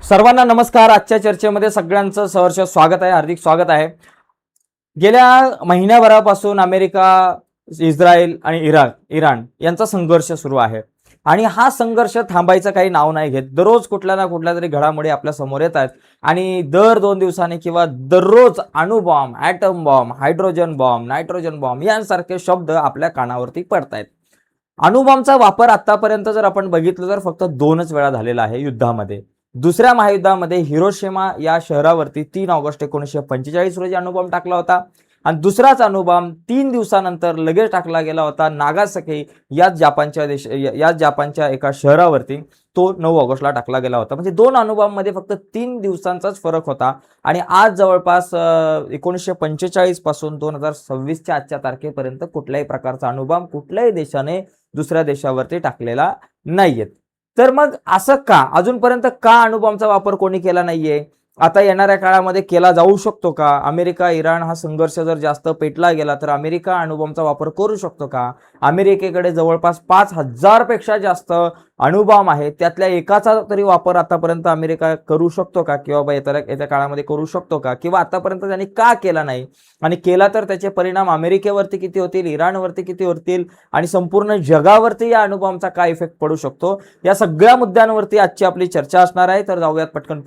सर्वांना नमस्कार. आजच्या चर्चेमध्ये सगळ्यांचं सहर्ष स्वागत आहे, हार्दिक स्वागत आहे. गेल्या महिन्याभरापासून अमेरिका, इस्रायल आणि इराण यांचा संघर्ष सुरू आहे आणि हा संघर्ष थांबायचं काही नाव नाही घेत. दररोज कुठल्या ना कुठल्या तरी घडामोडी आपल्या समोर येत आहेत आणि दर 2 दिवसांनी किंवा दररोज अणुबॉम्ब, atom bomb, hydrogen bomb, nitrogen bomb यांसारखे शब्द आपल्या कानावरती पडतायत. अणुबॉम्बचा वापर आतापर्यंत जर आपण बघितलं तर फक्त 2च वेळा झालेला आहे युद्धामध्ये. दुसऱ्या महायुद्धामध्ये हिरोशिमा या शहरावरती 3 ऑगस्ट 1945 रोजी अणुबॉम्ब टाकला होता आणि दुसराच अणुबॉम्ब 3 दिवसानंतर लगेच टाकला गेला होता नागासाकी याच जपानच्या एका शहरावरती. तो 9 ऑगस्टला टाकला गेला होता. म्हणजे 2 अणुबॉम्बमध्ये फक्त 3 दिवसांचाच फरक होता आणि आज जवळपास 1945 पासून 2026च्या आजच्या तारखेपर्यंत कुठल्याही प्रकारचा अणुबॉम्ब कुठल्याही देशाने दुसऱ्या देशावरती टाकलेला नाहीये. तर मग असं का अजूनपर्यंत का अणुबॉम्बचा वापर कोणी केला नाहीये? आता येणाऱ्या काळामध्ये केला जाऊ शकतो का? अमेरिका इराण हा संघर्ष जर जास्त पेटला गेला तर अमेरिका अणुबॉम्बचा वापर करू शकतो का? अमेरिकेकडे जवळपास 5000 पेक्षा जास्त अणुबॉम्ब आहे, त्यातल्या एकाचा तरी वापर आतापर्यंत अमेरिका करू शकतो का? किंवा येत्या काळामध्ये करू शकतो का? किंवा आतापर्यंत त्यांनी का केला नाही आणि केला तर त्याचे परिणाम अमेरिकेवरती किती होतील, इराणवरती किती होतील आणि संपूर्ण जगावरती या अणुबॉम्बचा काय इफेक्ट पडू शकतो? या सगळ्या मुद्द्यांवरती आजची आपली चर्चा असणार आहे. तर जाऊयात पटकन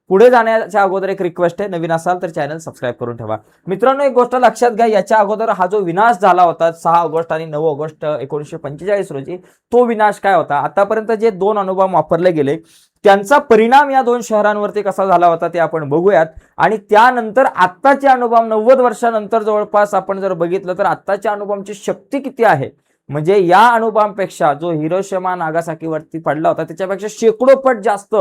पुढे जाण्याच्या अगोदर एक रिक्वेस्ट आहे, नवीन असाल तर चॅनल सबस्क्राईब करून ठेवा. मित्रांनो, एक गोष्ट लक्षात घ्या, याच्या अगोदर हा जो विनाश झाला होता 6 ऑगस्ट आणि 9 ऑगस्ट 1945 रोजी, तो विनाश काय होता? आतापर्यंत जे 2 अणुबॉम्ब वापरले गेले त्यांचा परिणाम या 2 शहरांवरती कसा झाला होता ते आपण बघूयात. आणि त्यानंतर आत्ताचे अणुबॉम्ब 90 वर्षानंतर जवळपास आपण जर बघितलं तर आत्ताच्या अणुबॉम्बची शक्ती किती आहे, म्हणजे या अणुबॉम्बपेक्षा जो हिरोशिमा नागासाकीवरती पडला होता त्याच्यापेक्षा शेकडो पट जास्त,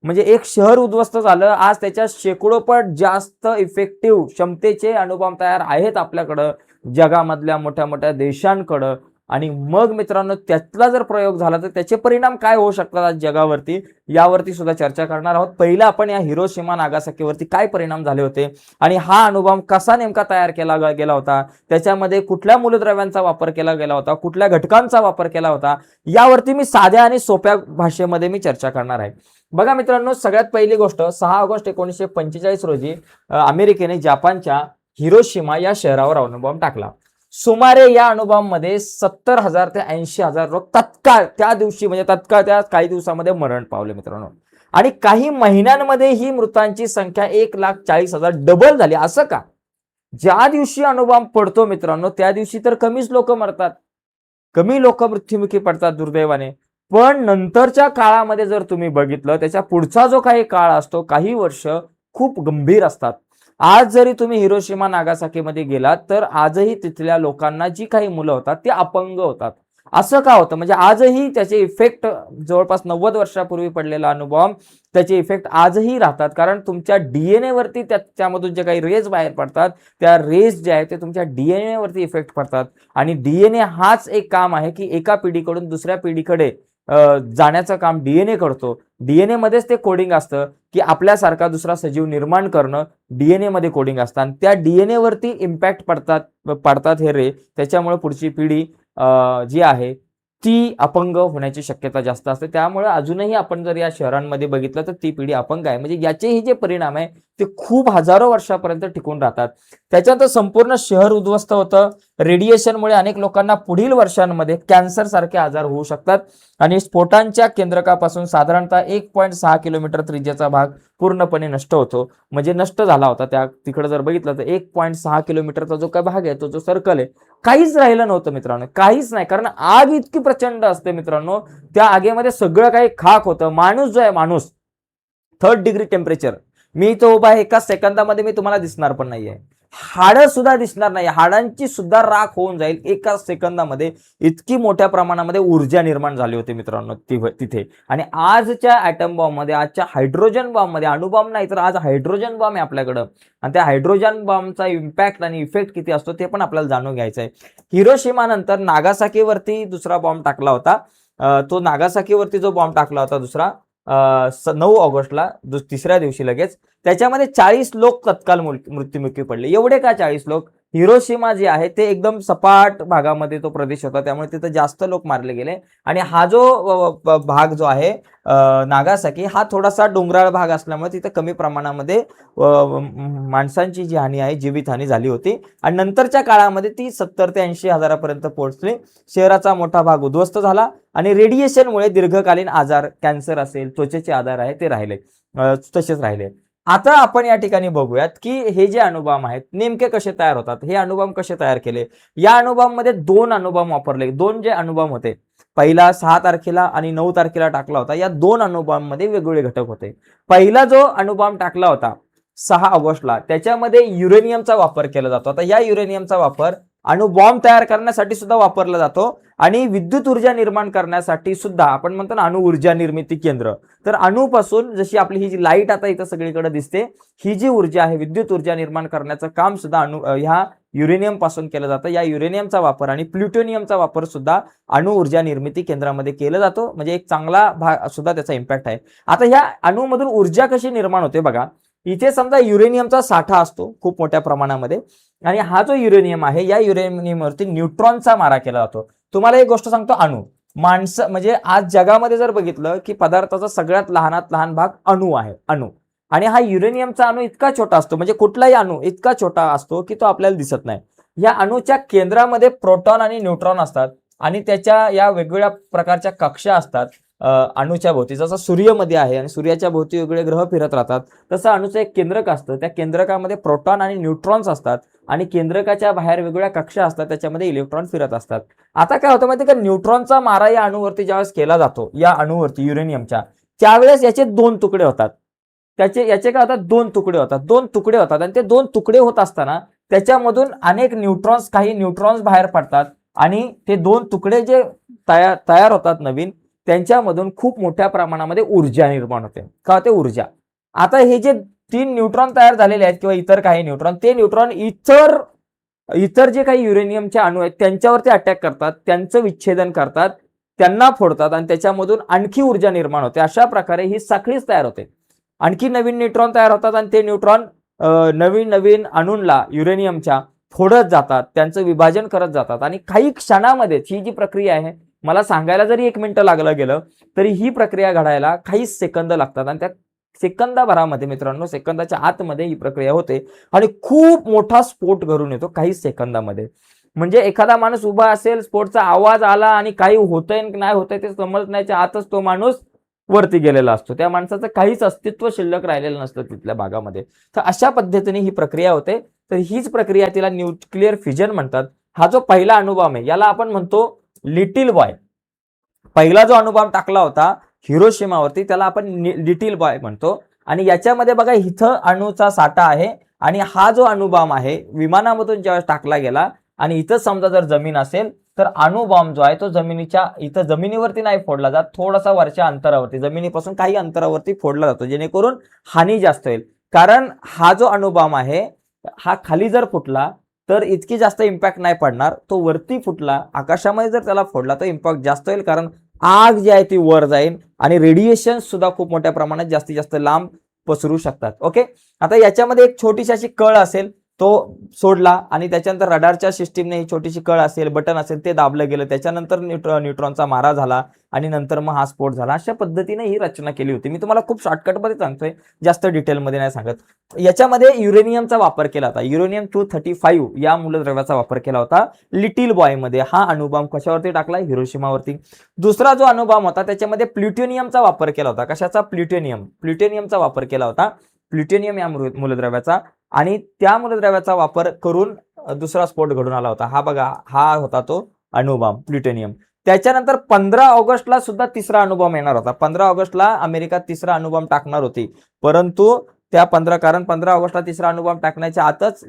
म्हणजे एक शहर उद्ध्वस्त झालं, आज त्याच्या शेकडो पट जास्त इफेक्टिव्ह क्षमतेचे अणुबॉम्ब तयार आहेत आपल्याकडं, जगामधल्या मोठ्या मोठ्या देशांकडं. आणि मग मित्रांनो, त्यातला जर प्रयोग झाला तर त्याचे परिणाम काय होऊ शकतात आज जगावरती, यावरती सुद्धा चर्चा करणार आहोत. पहिला आपण या हिरोशिमा नागासाकीवरती काय परिणाम झाले होते आणि हा अणुबॉम्ब कसा नेमका तयार केला गेला होता, त्याच्यामध्ये कुठल्या मूलद्रव्यांचा वापर केला गेला होता, कुठल्या घटकांचा वापर केला होता, यावरती मी साध्या आणि सोप्या भाषेमध्ये मी चर्चा करणार आहे. बघा मित्रांनो, सगळ्यात पहिली गोष्ट, 6 ऑगस्ट 1945 रोजी अमेरिकेने जपानच्या हिरोशिमा या शहरावर अणुबॉम्ब टाकला. सुमारे या अणुबॉम्बमध्ये 70,000 ते 80,000 लोक तत्काळ त्या दिवशी, म्हणजे तत्काळ त्या काही दिवसामध्ये मरण पावले मित्रांनो. आणि काही महिन्यांमध्ये ही मृतांची संख्या 1,40,000 डबल झाली. असं का? ज्या दिवशी अणुबॉम्ब पडतो मित्रांनो त्या दिवशी तर कमीच लोक मरतात, कमी लोक मृत्युमुखी पडतात दुर्दैवाने. पण नंतरच्या काळामध्ये जर तुम्ही बघितलं, त्याच्या पुढचा जो काही काळ असतो, काही वर्ष खूप गंभीर असतात. आज जरी तुम्ही हिरोशिमा नागासाकीमध्ये गेलात तर आजही तिथल्या लोकांना जी काही मुलं होतात ते अपंग होतात. असं का होतं? म्हणजे आजही त्याचे इफेक्ट, जवळपास 90 वर्षापूर्वी पडलेला अणुबॉम्ब, त्याचे इफेक्ट आजही राहतात. कारण तुमच्या डीएनए वरती त्यामधून जे काही रेज बाहेर पडतात, त्या रेज जे आहेत ते तुमच्या डीएनए वरती इफेक्ट पडतात. आणि डीएनए हाच एक काम आहे की एका पिढीकडून दुसऱ्या पिढीकडे जाण्याचं काम डीएनए करतो. डीएनए मध्येच ते कोडिंग असतं की आपल्यासारखा दुसरा सजीव निर्माण करणं, डीएनए मध्ये कोडिंग असतं आणि त्या डीएनए वरती इम्पॅक्ट पडतात हे रे. त्याच्यामुळे पुढची पिढी जी आहे ती अपंग होण्याची शक्यता जास्त असते. त्यामुळे अजूनही आपण जर या शहरांमध्ये बघितलं तर ती पिढी अपंग आहे. म्हणजे याचेही जे परिणाम आहे ते खूप हजारो वर्षापर्यंत टिकून राहतात. त्याच्यात संपूर्ण शहर उद्ध्वस्त होतं. रेडिएशनमुळे अनेक लोकांना पुढील वर्षांमध्ये कॅन्सर सारखे आजार होऊ शकतात आणि स्फोटांच्या केंद्रकापासून साधारणतः 1.6 किलोमीटर त्रिज्याचा भाग पूर्णपणे नष्ट होतो. म्हणजे नष्ट झाला होता. त्या तिकडे जर बघितलं तर 1.6 किलोमीटरचा जो काही भाग आहे, तो जो सर्कल आहे, काहीच राहिलं नव्हतं मित्रांनो, काहीच नाही. कारण आग इतकी प्रचंड असते मित्रांनो, त्या आगीमध्ये सगळं काही खाक होतं. माणूस जो आहे, माणूस 3rd डिग्री टेम्परेचर, मी तो उभा आहे, एका सेकंदामध्ये मी तुम्हाला दिसणार पण नाहीये, हाडं सुद्धा दिसणार नाही, हाडांची सुद्धा राख होऊन जाईल एका सेकंदामध्ये. इतकी मोठ्या प्रमाणामध्ये ऊर्जा निर्माण झाली होती मित्रांनो तिथे. आणि आजच्या ॲटम बॉम्बमध्ये, आजच्या हायड्रोजन बॉम्बमध्ये, अणुबॉम्ब नाही तर आज हायड्रोजन बॉम्ब आहे आपल्याकडं, आणि त्या हायड्रोजन बॉम्बचा इम्पॅक्ट आणि इफेक्ट किती असतो ते पण आपल्याला जाणून घ्यायचं आहे. हिरोशिमा नंतर नागासाकीवरती दुसरा बॉम्ब टाकला होता. तो नागासाकीवरती जो बॉम्ब टाकला होता दुसरा 9 ऑगस्टला, तिसऱ्या दिवशी लगेच, त्याच्यामध्ये 40 लोक तत्काल मृत्युमुखी पडले. एवढे का 40 लोक? हिरोशिमा जे आहे ते एकदम सपाट भागामध्ये तो प्रदेश होता, त्यामुळे तिथं जास्त लोक मारले गेले. आणि हा जो भाग जो आहे नागासाकी, हा थोडासा डोंगराळ भाग असल्यामुळे तिथे कमी प्रमाणामध्ये माणसांची जी हानी आहे, जीवितहानी झाली होती. आणि नंतरच्या काळामध्ये ती 70 ते 80 हजारापर्यंत पोहोचली. शहराचा मोठा भाग उद्ध्वस्त झाला आणि रेडिएशनमुळे दीर्घकालीन आजार, कॅन्सर असेल, त्वचेचे आजार आहे ते राहिले तसेच राहिले. आता आपण या ठिकाणी बघूयात की हे जे अणुबॉम्ब आहेत नेमके कसे तयार होतात, हे अणुबॉम्ब कसे तयार केले. या अणुबॉम्बमध्ये 2 अणुबॉम्ब वापरले. 2 जे अणुबॉम्ब होते, पहिला 6 तारखेला आणि 9 तारखेला टाकला होता, या 2 अणुबॉम्बमध्ये वेगवेगळे घटक होते. पहिला जो अणुबॉम्ब टाकला होता 6 ऑगस्टला, त्याच्यामध्ये युरेनियमचा वापर केला जातो. आता या युरेनियमचा वापर अणुबॉम्ब तयार करण्यासाठी सुद्धा वापरला जातो आणि विद्युत ऊर्जा निर्माण करण्यासाठी सुद्धा, आपण म्हणतो ना अणु ऊर्जा निर्मिती केंद्र, तर अणूपासून जशी आपली ही जी लाईट आता इथं सगळीकडे दिसते, ही जी ऊर्जा आहे विद्युत ऊर्जा निर्माण करण्याचं काम सुद्धा ह्या युरेनियम पासून केलं जातं. या युरेनियमचा वापर आणि प्लुटोनियमचा वापर सुद्धा अणु ऊर्जा निर्मिती केंद्रामध्ये केला जातो. म्हणजे एक चांगला भाग सुद्धा त्याचा इम्पॅक्ट आहे. आता ह्या अणूमधून ऊर्जा कशी निर्माण होते बघा. इथे समजा युरेनियमचा साठा असतो खूप मोठ्या प्रमाणामध्ये, आणि हा जो युरेनियम आहे या युरेनियमवरती न्यूट्रॉनचा मारा केला जातो. तुम्हाला एक गोष्ट सांगतो, अणू माणसं म्हणजे आज जगामध्ये जर बघितलं की पदार्थाचा सगळ्यात लहानात लहान भाग अणू आहे, अणू. आणि हा युरेनियमचा अणू इतका छोटा असतो, म्हणजे कुठलाही अणू इतका छोटा असतो की तो आपल्याला दिसत नाही. या अणूच्या केंद्रामध्ये प्रोटॉन आणि न्यूट्रॉन असतात आणि त्याच्या या वेगवेगळ्या प्रकारच्या कक्षा असतात अणूच्या भोवती. जसं सूर्यामध्ये आहे आणि सूर्याच्या भोवती वेगवेगळे ग्रह फिरत राहतात, तसं अणूचं एक केंद्रक असतं. त्या केंद्रकामध्ये प्रोटॉन आणि न्यूट्रॉन्स असतात आणि केंद्रकाच्या बाहेर वेगवेगळ्या कक्षा असतात, त्याच्यामध्ये इलेक्ट्रॉन फिरत असतात. आता काय होतं माहिती का, न्यूट्रॉनचा मारा या अणूवरती ज्यावेळेस केला जातो, या अणूवरती युरेनियमच्या, त्यावेळेस याचे 2 तुकडे होतात. याचे काय होतात, 2 तुकडे होतात. 2 तुकडे होतात आणि ते 2 तुकडे होत असताना त्याच्यामधून अनेक न्यूट्रॉन्स, काही न्यूट्रॉन्स बाहेर पडतात आणि ते 2 तुकडे जे तयार होतात नवीन, त्यांच्यामधून खूप मोठ्या प्रमाणामध्ये ऊर्जा निर्माण होते. का होते, ऊर्जा. आता हे जे 3 न्यूट्रॉन तयार झालेले आहेत किंवा इतर काही न्यूट्रॉन, ते न्यूट्रॉन इतर जे काही युरेनियमचे अणू आहेत त्यांच्यावरती अटॅक करतात, त्यांचं विच्छेदन करतात, त्यांना फोडतात आणि त्याच्यामधून आणखी ऊर्जा निर्माण होते. अशा प्रकारे ही साखळीच तयार होते. आणखी नवीन न्यूट्रॉन तयार होतात आणि ते न्यूट्रॉन नवीन नवीन अणूंना युरेनियमच्या फोडत जातात, त्यांचं विभाजन करत जातात आणि काही क्षणामध्ये ही जी प्रक्रिया आहे, मला सांगायला जरी 1 मिनिट लागलं गेलं तरी ही प्रक्रिया घडायला काही सेकंद लागतात. आणि त्या सेकंदाभरामध्ये मित्रांनो, सेकंदाच्या आतमध्ये ही प्रक्रिया होते आणि खूप मोठा स्फोट घडून येतो काही सेकंदामध्ये. म्हणजे एखादा माणूस उभा असेल, स्फोटचा आवाज आला आणि काही होतंय नाही होतंय ते समजण्याच्या आतच तो माणूस वरती गेलेला असतो. त्या माणसाचं काहीच अस्तित्व शिल्लक राहिलेलं नसतं तिथल्या भागामध्ये. तर अशा पद्धतीने ही प्रक्रिया होते. तर हीच प्रक्रिया तिला न्यूक्लिअर फिजन म्हणतात. हा जो पहिला अणुबॉम्ब आहे याला आपण म्हणतो लिटिल बॉय. पहिला जो अणुबॉम्ब टाकला होता हिरोशिमावरती त्याला आपण लिटिल बॉय म्हणतो. आणि याच्यामध्ये बघा इथं अणूचा साठा आहे आणि हा जो अणुबॉम्ब आहे विमानामधून ज्यावेळेस टाकला गेला आणि इथं समजा जर जमीन असेल तर अणुबॉम्ब जो आहे तो इथं जमिनीवरती नाही फोडला जात, थोडासा वरच्या अंतरावरती, जमिनीपासून काही अंतरावरती फोडला जातो, जेणेकरून हानी जास्त होईल. कारण हा जो अणुबॉम्ब आहे हा खाली जर फुटला तर इतकी जास्त इम्पॅक्ट नाही पडणार. तो वरती फुटला, आकाशामध्ये जर त्याला फोडला तर इम्पॅक्ट जास्त होईल, कारण आग जी आहे ती वर जाईल आणि रेडिएशन सुद्धा खूप मोठ्या प्रमाणात जास्तीत जास्त लांब पसरू शकतात. ओके, आता याच्यामध्ये एक छोटीशी अशी कळ असेल, तो सोडला आणि त्याच्यानंतर रडारच्या सिस्टीमने ही छोटीशी कळ असेल, बटन असेल, ते दाबलं गेलं, त्याच्यानंतर न्यूट्रॉनचा मारा झाला आणि नंतर मग हा स्फोट झाला. अशा पद्धतीने ही रचना केली होती. मी तुम्हाला खूप शॉर्टकटमध्ये सांगतोय, जास्त डिटेलमध्ये नाही सांगत. याच्यामध्ये युरेनियमचा वापर केला होता. युरेनियम 235 या मूलद्रव्याचा वापर केला होता लिटिल बॉय मध्ये. हा अणुबॉम्ब कशावरती टाकला, हिरोशिमावरती. दुसरा जो अणुबॉम्ब होता त्याच्यामध्ये प्लुटोनियमचा वापर केला होता. कशाचा, प्लुटोनियमचा वापर केला होता, प्लुटोनियम या मूलद्रव्याचा. आणि त्या मूलद्रव्याचा वापर करून दुसरा स्फोट घडून आला होता. हा बघा, हा होता तो अणुबॉम्ब प्लुटोनियम. त्याच्यानंतर 15 ऑगस्टला सुद्धा तिसरा अणुबॉम्ब येणार होता. 15 ऑगस्टला अमेरिका तिसरा अणुबॉम्ब टाकणार होती, परंतु कारण 15 ऑगस्टला तिसरा अणुबॉम्ब टाकण्याच्या आतच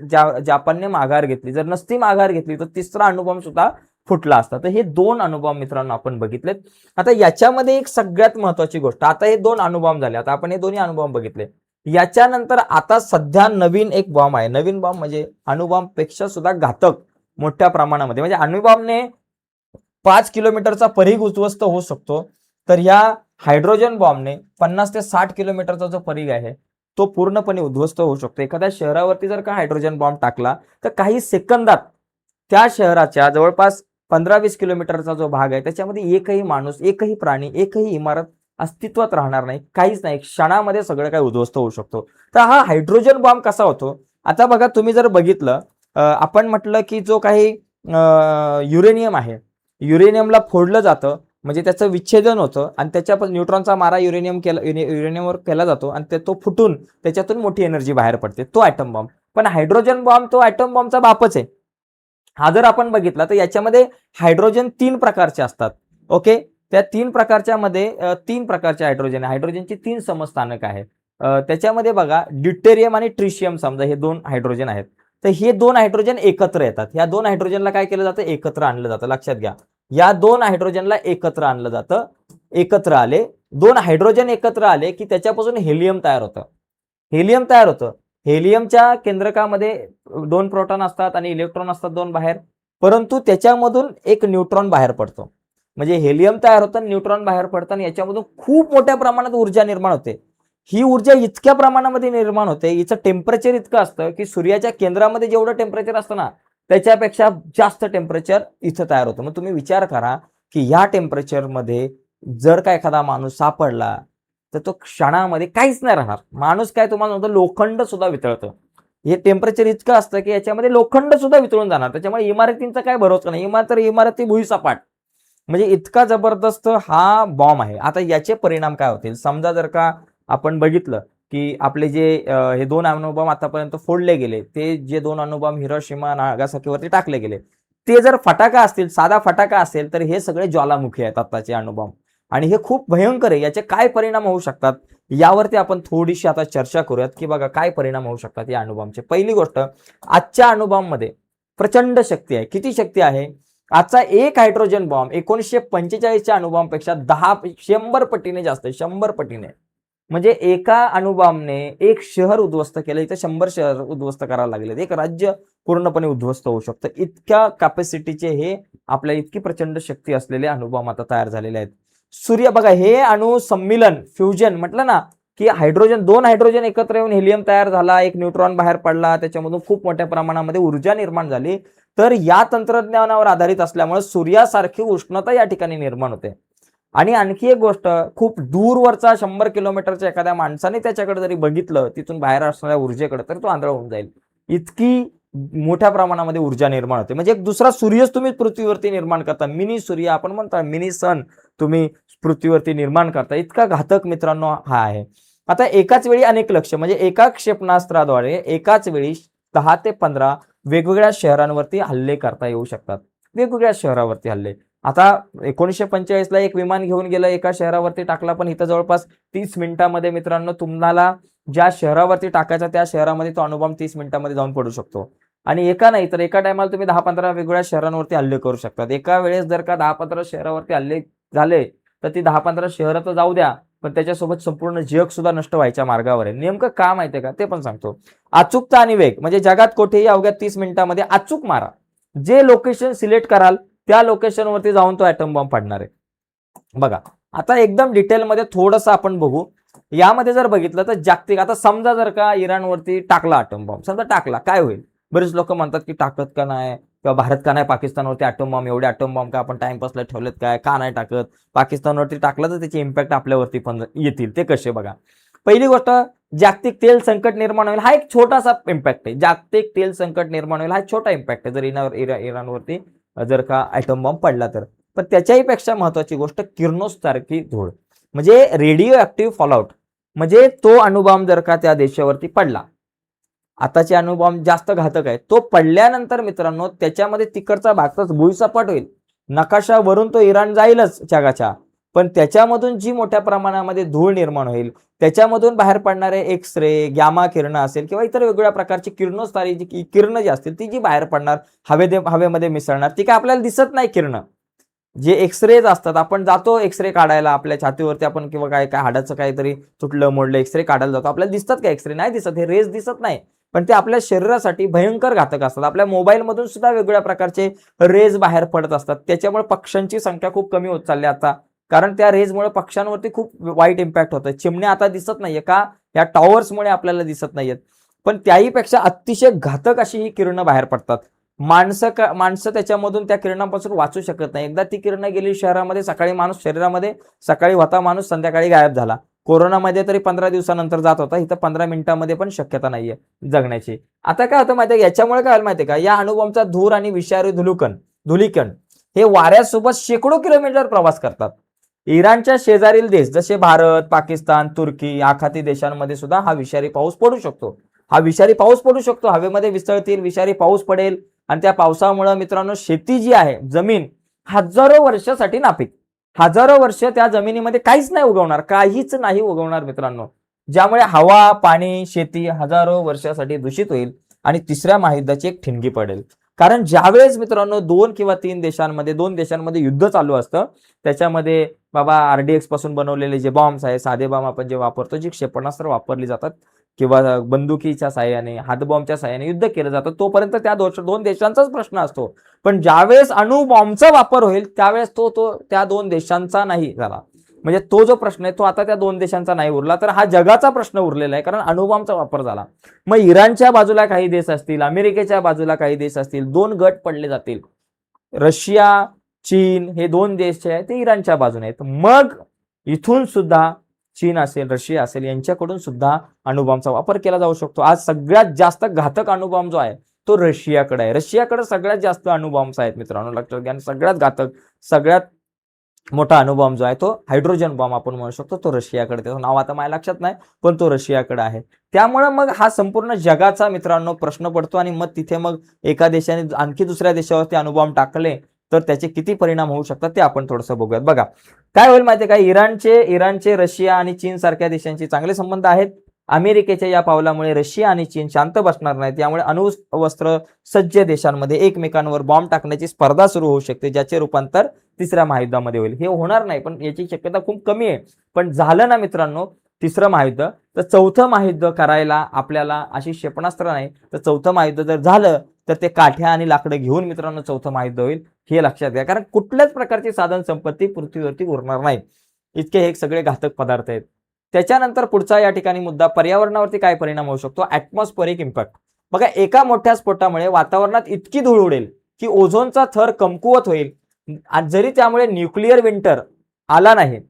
जापानने माघार घेतली. जर नसती माघार घेतली तर तिसरा अणुबॉम्ब सुद्धा फुटला असता. तर हे 2 अणुबॉम्ब मित्रांनो आपण बघितलेत. आता याच्यामध्ये एक सगळ्यात महत्वाची गोष्ट, आता हे 2 अणुबॉम्ब झाले, आता आपण हे दोन्ही अणुबॉम्ब बघितले. याच्यानंतर आता सध्या नवीन एक बॉम्ब आहे. नवीन बॉम्ब म्हणजे अणुबॉम्ब पेक्षा सुद्धा घातक मोठ्या प्रमाणामध्ये, म्हणजे अणुबॉम्बने 5 किलोमीटरचा परिघ उद्ध्वस्त होऊ शकतो, तर या हायड्रोजन बॉम्बने 50 ते 60 किलोमीटरचा जो परिघ आहे तो पूर्णपणे उद्ध्वस्त होऊ शकतो. एखाद्या शहरावरती जर का हायड्रोजन बॉम्ब टाकला तर काही सेकंदात त्या शहराच्या जवळपास 15-20 किलोमीटरचा जो भाग आहे त्याच्यामध्ये एकही माणूस, एकही प्राणी, एकही इमारत अस्तित्वात राहणार नाही, काहीच नाही. क्षणामध्ये सगळं काही उद्ध्वस्त होऊ शकतो. तर हा हायड्रोजन बॉम्ब कसा होतो? आता बघा, तुम्ही जर बघितलं, आपण म्हटलं की जो काही युरेनियम आहे, युरेनियमला फोडलं जातं म्हणजे त्याचं विच्छेदन होतं आणि त्याच्या न्यूट्रॉनचा मारा युरेनियमवर केला जातो आणि तो फुटून त्याच्यातून मोठी एनर्जी बाहेर पडते, तो ॲटम बॉम्ब. पण हायड्रोजन बॉम्ब तो ॲटम बॉम्बचा बापच आहे. हा जर आपण बघितला तर याच्यामध्ये हायड्रोजन 3 प्रकारचे असतात. ओके, त्या 3 प्रकारच्या मध्ये 3 प्रकारचे हायड्रोजन आहे. हायड्रोजनची 3 समस्थानक आहेत. त्याच्यामध्ये बघा, ड्यूटेरियम आणि ट्रिशियम समजा हे 2 हायड्रोजन आहेत. तर हे 2 हायड्रोजन एकत्र येतात. या 2 हायड्रोजनला काय केलं जातं? एकत्र आणलं जातं. लक्षात घ्या, या 2 हायड्रोजनला एकत्र आणलं जातं. एकत्र आले, 2 हायड्रोजन एकत्र आले की त्याच्यापासून हेलियम तयार होतं. हेलियम तयार होतं. हेलियमच्या केंद्रकामध्ये 2 प्रोटॉन असतात आणि इलेक्ट्रॉन असतात 2 बाहेर, परंतु त्याच्यामधून एक न्यूट्रॉन बाहेर पडतो. म्हणजे हेलियम तयार होतं, न्यूट्रॉन बाहेर पडतं आणि याच्यामधून खूप मोठ्या प्रमाणात ऊर्जा निर्माण होते. ही ऊर्जा इतक्या प्रमाणामध्ये निर्माण होते, हिचं टेम्परेचर इतकं असतं की सूर्याच्या केंद्रामध्ये जेवढं टेम्परेचर असतं ना, त्याच्यापेक्षा जास्त टेम्परेचर इथं तयार होतं. मग तुम्ही विचार करा की ह्या टेम्परेचरमध्ये जर का एखादा माणूस सापडला तर तो क्षणामध्ये काहीच नाही राहणार. माणूस काय, तुम्हाला म्हणतो, लोखंड सुद्धा वितळतं. हे टेम्परेचर इतकं असतं की याच्यामध्ये लोखंड सुद्धा वितळून जाणार. त्याच्यामुळे इमारतींचा काय भरोसा नाही. इमारती भुईसपाट. म्हणजे इतका जबरदस्त हा बॉम्ब आहे. आता याचे परिणाम काय होतील? समजा जर का आपण बघितलं की आपले जे हे 2 अणुबॉम्ब आतापर्यंत फोडले गेले, ते जे 2 अणुबॉम्ब हिरोशिमा नागासाकीवरती टाकले गेले, ते जर फटाका असतील, साधा फटाका असेल, तर हे सगळे ज्वालामुखी आहेत आताचे अणुबॉम्ब आणि हे खूप भयंकर आहे. याचे काय परिणाम होऊ शकतात यावरती आपण थोडीशी आता चर्चा करूयात की बघा काय परिणाम होऊ शकतात या अणुबॉम्बचे. पहिली गोष्ट, आजच्या अणुबॉम्बमध्ये प्रचंड शक्ती आहे. किती शक्ती आहे? आजचा एक हायड्रोजन बॉम्ब 1945च्या अणुबॉम्बपेक्षा 100 पटीने जास्त आहे. 100 पटीने. म्हणजे एका अणुबॉम्बने एक शहर उद्ध्वस्त केलं. इथं 100 शहर उद्ध्वस्त करायला लागले. एक राज्य पूर्णपणे उद्ध्वस्त होऊ शकतं. इतक्या कॅपॅसिटीचे हे आपल्या इतकी प्रचंड शक्ती असलेले अणुबॉम्ब आता तयार झालेले आहेत. सूर्य बघा, हे अणु सम्मिलन, फ्युजन म्हटलं ना की हायड्रोजन, 2 हायड्रोजन एकत्र येऊन हेलियम तयार झाला, एक न्यूट्रॉन बाहेर पडला, त्याच्यामधून खूप मोठ्या प्रमाणामध्ये ऊर्जा निर्माण झाली. तर या तंत्रज्ञानावर आधारित असल्यामुळे सूर्यासारखी उष्णता या ठिकाणी निर्माण होते. आणि आणखी एक गोष्ट, खूप दूरवरचा 100 किलोमीटरच्या एखाद्या माणसाने त्याच्याकडे जरी बघितलं, तिथून बाहेर असणाऱ्या ऊर्जेकडे, तर तो आंधळा होऊन जाईल. इतकी मोठ्या प्रमाणामध्ये ऊर्जा निर्माण होते. म्हणजे एक दुसरा सूर्यच तुम्ही पृथ्वीवरती निर्माण करता. मिनी सूर्य आपण म्हणतो, मिनी सन तुम्ही पृथ्वीवरती निर्माण करता. इतका घातक मित्रांनो हा आहे. आता एकाच वेळी अनेक लक्ष्य, म्हणजे एका क्षेपणास्त्राद्वारे एकाच वेळी 10 ते 15 वेगवेगळ्या शहरांवरती हल्ले करता येऊ शकतात. वेगवेगळ्या शहरावरती हल्ले. आता 1945ला एक विमान घेऊन गेलं, एका शहरावरती टाकला, पण इथं जवळपास 30 मिनिटांमध्ये मित्रांनो तुम्हाला ज्या शहरावरती टाकायचा त्या शहरामध्ये तो अणुबॉम्ब 30 मिनिटांमध्ये जाऊन पडू शकतो. आणि एका नाही तर एका टायमाला तुम्ही 10-15 वेगवेगळ्या शहरांवरती हल्ले करू शकतात. एका वेळेस जर का 10-15 शहरावरती हल्ले झाले तर ती 10-15 शहरं तर जाऊ द्या, पण त्याच्यासोबत संपूर्ण जग सुद्धा नष्ट व्हायच्या मार्गावर आहे. नेमकं का माहितीये का? ते पण सांगतो. अचूकता आणि वेग, म्हणजे जगात कुठेही अवघ्या 30 मिनिटांमध्ये अचूक मारा. जे लोकेशन सिलेक्ट कराल त्या लोकेशनवरती जाऊन तो ॲटम बॉम्ब पडणार आहे. बघा, आता एकदम डिटेलमध्ये थोडंसं आपण बघू. यामध्ये जर बघितलं तर जागतिक, आता समजा जर का इराणवरती टाकला ॲटम बॉम्ब, समजा टाकला, काय होईल? बरेच लोक म्हणतात की टाकत का नाही, किंवा भारत का नाही पाकिस्तानवरती ॲटम बॉम्ब, एवढे ॲटम बॉम्ब का आपण टाइमपासला ठेवलेत, काय का नाही टाकत? पाकिस्तानवरती टाकलं तर त्याचे इम्पॅक्ट आपल्यावरती पण येतील. ते कसे? बघा, पहिली गोष्ट, जागतिक तेल संकट निर्माण होईल. हा एक छोटासा इम्पॅक्ट आहे. जागतिक तेल संकट निर्माण होईल हा छोटा इम्पॅक्ट आहे, जर इराणवरती जर का ॲटम बॉम्ब पडला तर. पण त्याच्याही पेक्षा महत्वाची गोष्ट, किरणोत्सारखी धूळ, म्हणजे रेडिओ ऍक्टिव्ह फॉलआउट. म्हणजे तो अणुबॉम्ब जर का त्या देशावरती पडला, आताचे अणुबॉम्ब जास्त घातक आहे, तो पडल्यानंतर मित्रांनो त्याच्यामध्ये तिकडचा भागच भुईसपाट होईल. नकाशावरून तो इराण जाईलच जगाच्या, पण त्याच्यामधून जी मोठ्या प्रमाणामध्ये धूळ निर्माण होईल, त्याच्यामधून बाहेर पडणारे एक्स-रे, गॅमा किरणं असेल किंवा इतर वेगवेगळ्या प्रकारची किरणोत्सारी जी किरणं जी असतील ती जी बाहेर पडणार, हवेमध्ये मिसळणार, ती काय आपल्याला दिसत नाही किरणं. जे एक्स-रेज असतात, आपण जातो एक्स-रे काढायला आपल्या छातीवरती, आपण किंवा काय काय हाडाचं काहीतरी तुटलं मोडलं एक्स-रे काढायला जातो, आपल्याला दिसतात का एक्स-रे? नाही दिसत, हे रेज दिसत नाही, पण ते आपल्या शरीरासाठी भयंकर घातक असतात. आपल्या मोबाईलमधून सुद्धा वेगवेगळ्या प्रकारचे रेज बाहेर पडत असतात. त्याच्यामुळे पक्ष्यांची संख्या खूप कमी होत चालली आता, कारण त्या रेजमुळे पक्ष्यांवरती खूप वाईट इम्पॅक्ट होतं. चिमण्या आता दिसत नाहीये का? ह्या टॉवर्समुळे आपल्याला दिसत नाहीयेत, पण त्याहीपेक्षा अतिशय घातक अशी ही किरणं बाहेर पडतात. माणसं त्याच्यामधून त्या किरणांपासून वाचू शकत नाही. एकदा ती किरणं गेली शहरामध्ये, सकाळी माणूस शरीरामध्ये, सकाळी होता माणूस, संध्याकाळी गायब झाला. कोरोनामध्ये तरी 15 दिवसानंतर जात होता, इथं 15 मिनिटांमध्ये पण शक्यता नाहीये जगण्याची. आता काय होतं माहितीये, याच्यामुळे काय माहितीये का, या अणुबॉम्बचा धूर आणि विषारी धुलीकण हे वाऱ्यासोबत शेकडो किलोमीटर प्रवास करतात. इराणच्या शेजारील देश जसे भारत, पाकिस्तान, तुर्की, आखाती देशांमध्ये सुद्धा हा विषारी पाऊस पडू शकतो. हवेमध्ये विस्तळतील, विषारी पाऊस पडेल आणि त्या पावसामुळे मित्रांनो शेती जी आहे, जमीन हजारो वर्षासाठी नापीक. हजारो वर्ष त्या जमिनीमध्ये काहीच नाही उगवणार मित्रांनो, ज्यामुळे हवा, पाणी, शेती हजारो वर्षासाठी दूषित होईल आणि तिसऱ्या महायुद्धाची एक ठिणगी पडेल. कारण ज्यावेळेस मित्रांनो दोन देशांमध्ये युद्ध चालू असतं, त्याच्यामध्ये बाबा RDX पासून बनवलेले जे बॉम्ब्स आहे, साधे बॉम्ब आपण जे वापरतो, जी क्षेपणास्त्र वापरली जातात किंवा बंदुकीच्या साह्याने, हातबॉम्बच्या साह्याने युद्ध केलं जातं, तोपर्यंत त्या दोन देशांचाच प्रश्न असतो. पण ज्यावेळेस अणुबॉम्बचा वापर होईल त्यावेळेस तो त्या दोन देशांचा नाही झाला. म्हणजे तो जो प्रश्न आहे तो आता त्या दोन देशांचा नाही उरला, तर हा जगाचा प्रश्न उरलेला आहे, कारण अणुबॉम्बचा वापर झाला. मग इराणच्या बाजूला काही देश असतील, अमेरिकेच्या बाजूला काही देश असतील, दोन गट पडले जातील. रशिया, चीन हे दोन देश जे आहेत ते इराणच्या बाजूने आहेत. मग इथून सुद्धा चीन असेल, रशिया असेल, यांच्याकडून सुद्धा अणुबॉम्बचा वापर केला जाऊ शकतो. आज सगळ्यात जास्त घातक अणुबॉम्ब जो आहे तो रशियाकडे आहे. रशियाकडे सगळ्यात जास्त अणुबॉम्ब्स आहेत मित्रांनो, लक्षात घ्या. सगळ्यात घातक, सगळ्यात मोठा अणुबॉम्ब जो आहे तो हायड्रोजन बॉम्ब आपण म्हणू शकतो, तो रशियाकडे, त्याचं नाव आता माझ्या लक्षात नाही, पण तो रशियाकडे आहे. त्यामुळे मग हा संपूर्ण जगाचा मित्रांनो प्रश्न पडतो आणि मग तिथे मग एका देशाने आणखी दुसऱ्या देशावरती अणुबॉम्ब टाकले तर त्याचे किती परिणाम होऊ शकतात ते आपण थोडंसं बघूयात. बघा काय होईल माहितीये का, इराणचे रशिया आणि चीन सारख्या देशांशी चांगले संबंध आहेत. अमेरिकेच्या या पावलामुळे रशिया आणि चीन शांत बसणार नाहीत. त्यामुळे अणुवस्त्र सज्ज देशांमध्ये एकमेकांवर बॉम्ब टाकण्याची स्पर्धा सुरू होऊ शकते, ज्याचे रूपांतर तिसऱ्या महायुद्धामध्ये होईल. हे होणार नाही, पण याची शक्यता खूप कमी आहे. पण झालं ना मित्रांनो तिसरं महायुद्ध, तर चौथं महायुद्ध करायला आपल्याला अशी क्षेपणास्त्र नाही, तर चौथं महायुद्ध जर झालं तर ते काठ्या आणि लाकडं घेऊन मित्रांनो चौथं महायुद्ध होईल, हे लक्षात घ्या. कारण कुठल्याच प्रकारची साधन संपत्ती पृथ्वीवरती उरणार नाही, इतके हे सगळे घातक पदार्थ आहेत. त्याच्यानंतर पुढचा या ठिकाणी मुद्दा, पर्यावरणावरती काय परिणाम होऊ शकतो, ॲटमॉस्फेरिक इम्पॅक्ट. बघा एका मोठ्या स्फोटामुळे वातावरणात इतकी धूळ उडेल की ओझोनचा थर कमकुवत होईल. जरी त्यामुळे न्यूक्लिअर विंटर आला नाही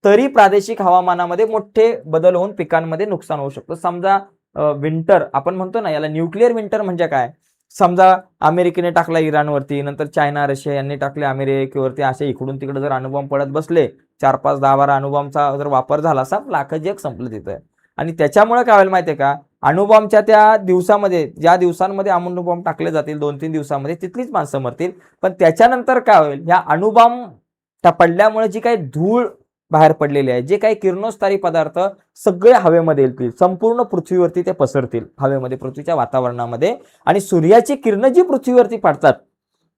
तरी प्रादेशिक हवामानामध्ये मोठे बदल होऊन पिकांमध्ये नुकसान होऊ शकतं. समजा विंटर आपण म्हणतो ना, याला न्यूक्लिअर विंटर म्हणजे काय, समजा अमेरिकेने टाकला इराणवरती, नंतर चायना, रशिया यांनी टाकले अमेरिकेवरती, असे इकडून तिकडे जर अणुबॉम्ब पडत बसले, 4-5, 10-12 अणुबॉम्बचा जर वापर झाला, लाख जग संपलं तिथं. आणि त्याच्यामुळे काय होईल माहितीये का, अणुबॉम्बच्या त्या दिवसामध्ये, ज्या दिवसांमध्ये अणुबॉम्ब टाकले जातील 2-3 दिवसामध्ये, तिथलीच माणसं मरतील. पण त्याच्यानंतर काय होईल, ह्या अणुबॉम्ब पडल्यामुळे जी काही धूळ बाहेर पडलेली आहे, जे काही किरणोत्सारी पदार्थ सगळे हवेमध्ये येतील, संपूर्ण पृथ्वीवरती ते पसरतील हवेमध्ये, पृथ्वीच्या वातावरणामध्ये. आणि सूर्याची किरणं जी पृथ्वीवरती पडतात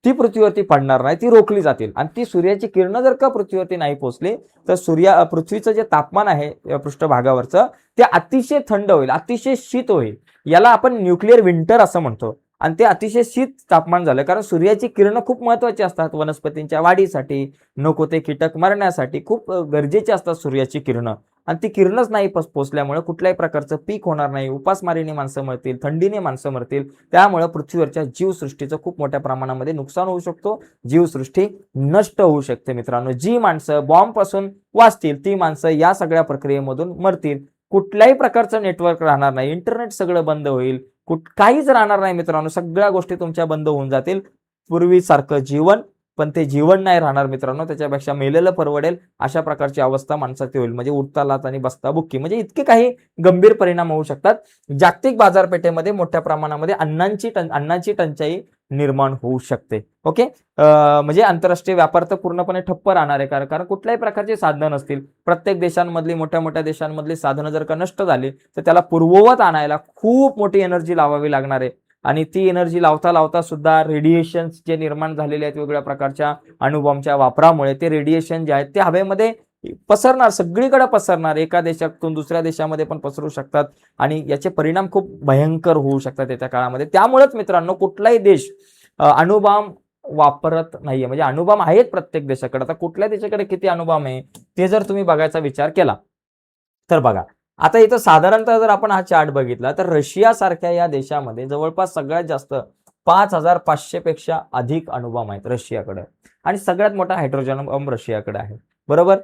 ती पृथ्वीवरती पडणार नाही, ती रोखली जातील. आणि ती सूर्याची किरणं जर का पृथ्वीवरती नाही पोहोचली तर पृथ्वीचं जे तापमान आहे पृष्ठभागावरचं, ते अतिशय थंड होईल, अतिशय शीत होईल. याला आपण न्यूक्लिअर विंटर असं म्हणतो. आणि ते अतिशय शीत तापमान झालं कारण सूर्याची किरणं खूप महत्वाची असतात वनस्पतींच्या वाढीसाठी, नको ते कीटक मरण्यासाठी खूप गरजेची असतात सूर्याची किरणं. आणि ती किरणच नाही पोचल्यामुळे कुठल्याही प्रकारचं पीक होणार नाही, उपासमारीने माणसं मरतील, थंडीने माणसं मरतील. त्यामुळे पृथ्वीवरच्या जीवसृष्टीचं खूप मोठ्या प्रमाणामध्ये नुकसान होऊ शकतो, जीवसृष्टी नष्ट होऊ शकते मित्रांनो. जी माणसं बॉम्ब पासून वाचतील ती माणसं या सगळ्या प्रक्रियेमधून मरतील. कुठल्याही प्रकारचं नेटवर्क राहणार नाही, इंटरनेट सगळं बंद होईल, काहीच राहणार नाही मित्रांनो, सगळ्या गोष्टी तुमच्या बंद होऊन जातील. पूर्वीसारखं जीवन, पण ते जीवन नाही राहणार मित्रांनो, त्याच्यापेक्षा मेलेलं परवडेल अशा प्रकारची अवस्था माणसाची होईल. म्हणजे उठता लाथ आणि बसता बुक्की, म्हणजे इतके काही गंभीर परिणाम होऊ शकतात. जागतिक बाजारपेठेमध्ये मोठ्या प्रमाणामध्ये अन्नाची टंचाई निर्माण होऊ शकते. ओके, म्हणजे आंतरराष्ट्रीय व्यापार तर पूर्णपणे ठप्प राहणार आहे, कारण कुठल्याही प्रकारचे साधनं नसतील. प्रत्येक देशांमधली, मोठ्या देशांमधली साधनं जर का नष्ट झाली तर त्याला पूर्ववत आणायला खूप मोठी एनर्जी लावावी लागणार आहे. आणि ती एनर्जी लावता सुद्धा रेडिएशन जे निर्माण झालेले आहेत वेगवेगळ्या प्रकारच्या अणुबॉम्बच्या वापरामुळे, ते रेडिएशन जे आहेत ते हवेमध्ये पसरणार, सगळीकडे पसरणार, एका देशातून दुसऱ्या देशामध्ये पण पसरू शकतात. आणि याचे परिणाम खूप भयंकर होऊ शकतात येत्या काळामध्ये. त्यामुळेच मित्रांनो कुठलाही देश अणुबॉम्ब वापरत नाहीये. म्हणजे अणुबॉम्ब आहेत प्रत्येक देशाकडे. आता कुठल्या देशाकडे किती अणुबॉम्ब आहे ते जर तुम्ही बघायचा विचार केला तर बघा, आता इथं साधारणतः जर आपण हा चार्ट बघितला तर रशिया सारख्या या देशामध्ये जवळपास सगळ्यात जास्त 5,500 पेक्षा अधिक अणुबॉम्ब आहेत रशियाकडे आणि सगळ्यात मोठा हायड्रोजन बॉम्ब रशियाकडे आहे. बरोबर.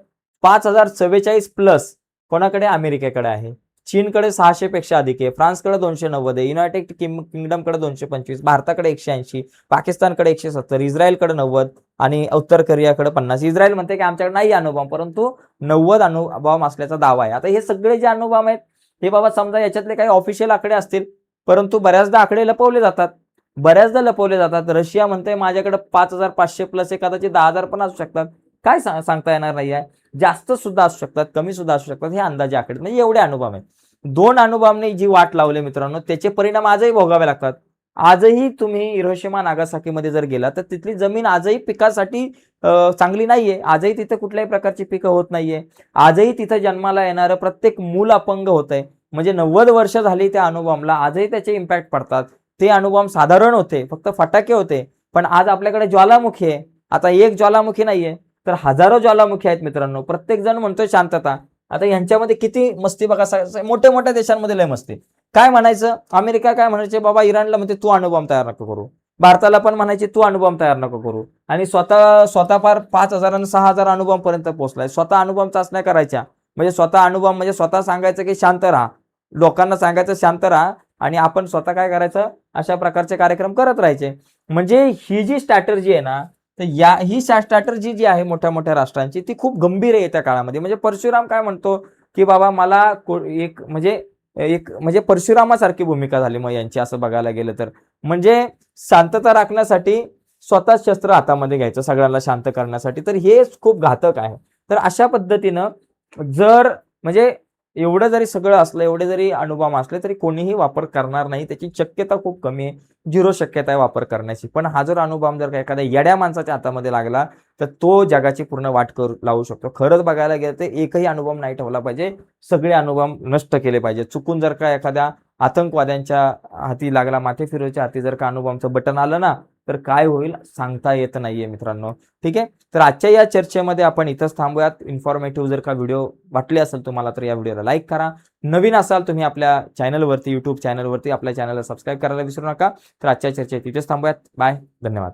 5,044 प्लस कोणाकडे? अमेरिकेकडे आहे. चीनकडे 600 पेक्षा अधिक आहे. फ्रान्सकडे 290 आहे. युनायटेड किंगडमकडे 225, भारताकडे 180, पाकिस्तानकडे 170, इस्रायलकडे 90 आणि उत्तर कोरियाकडे 50. इस्रायल म्हणते की आमच्याकडे नाही अणुबॉम्ब, परंतु 90 अणुबॉम्ब असल्याचा दावा आहे. आता हे सगळे जे अणुबॉम्ब आहेत हे बाबा समजा याच्यातले काही ऑफिशियल आकडे असतील, परंतु बऱ्याचदा आकडे लपवले जातात. रशिया म्हणते माझ्याकडे 5,500 प्लस आहे, कदाचित 10,000 पण असू शकतात. काय सांगता येणार नाही आहे. जास्त सुद्धा असू शकतात, कमी सुद्धा असू शकतात. हे अंदाजे आकडे म्हणजे एवढे अणुबॉम्ब आहेत. 2 अणुबॉम्बने जी वाट लावली मित्रांनो, त्याचे परिणाम आजही भोगावे लागतात. आजही तुम्ही हिरोशिमा नागासाकीमध्ये जर गेला तर तिथली जमीन आजही पिकासाठी चांगली नाहीये. आजही तिथे कुठल्याही प्रकारची पिकं होत नाहीये. आजही तिथे जन्माला येणारं प्रत्येक मूल अपंग होतंय. म्हणजे 90 वर्ष झाली त्या अणुबॉम्बला, आजही त्याचे इम्पॅक्ट पडतात. ते अणुबॉम्ब साधारण होते, फक्त फटाके होते, पण आज आपल्याकडे ज्वालामुखी आहे. आता एक ज्वालामुखी नाहीये तर हजारो ज्वालामुखी आहेत मित्रांनो. प्रत्येक जण म्हणतोय शांतता. आता यांच्यामध्ये किती मस्ती बघा. मोठ्या मोठ्या देशांमध्ये लय मस्ती. काय म्हणायचं? अमेरिका काय म्हणायचे? बाबा इराणला म्हणते तू अणुबॉम्ब तयार नको करू. भारताला पण म्हणायचे तू अणुबॉम्ब तयार नको करू. आणि स्वतः फार 5,000 आणि 6,000 अणुबॉम्ब पर्यंत पोहोचलाय. स्वतः अणुबॉम्ब चाचण्या करायच्या. म्हणजे स्वतः अणुबॉम्ब म्हणजे स्वतः सांगायचं की शांत राहा. लोकांना सांगायचं शांत राहा आणि आपण स्वतः काय करायचं? अशा प्रकारचे कार्यक्रम करत राहायचे. म्हणजे ही जी स्ट्रॅटर्जी आहे ना, तर ही स्ट्रॅटर्जी जी आहे मोठ्या मोठ्या राष्ट्रांची ती खूप गंभीर आहे त्या काळामध्ये. म्हणजे परशुराम काय म्हणतो की बाबा मला एक म्हणजे परशुरामासारखी भूमिका झाली मग यांची असं बघायला गेलं तर. म्हणजे शांतता राखण्यासाठी स्वतः शस्त्र हातामध्ये घ्यायचं सगळ्यांना शांत करण्यासाठी. तर हे खूप घातक आहे. तर अशा पद्धतीनं जर म्हणजे एवढं जरी सगळं असलं, एवढे जरी अणुबॉम्ब असले तरी कोणीही वापर करणार नाही. त्याची शक्यता खूप कमी आहे. 0 शक्यता आहे वापर करण्याची. पण हा जर अणुबॉम्ब जर का एखाद्या येड्या माणसाच्या हातामध्ये लागला तर तो जगाची पूर्ण वाट लावू शकतो. खरंच बघायला गेलं तर एकही अणुबॉम्ब नाही ठेवला पाहिजे. सगळे अणुबॉम्ब नष्ट केले पाहिजे. चुकून जर का एखाद्या आतंकवाद्यांच्या हाती लागला, माथेफिरूच्या हाती जर का अणुबॉम्बचं बटन आलं ना, तर काय होईल सांगता येत नाहीये मित्रांनो. ठीक आहे. तर आजच्या या चर्चेमध्ये आपण इथंच थांबूयात. इन्फॉर्मेटिव्ह जर का व्हिडिओ वाटले असेल तुम्हाला तर या व्हिडिओला लाईक करा. नवीन असाल तुम्ही आपल्या चॅनलवरती, युट्यूब चॅनलवरती आपल्या चॅनलला सबस्क्राईब करायला विसरू नका. तर आजच्या चर्चेत तिथेच थांबूयात. बाय. धन्यवाद.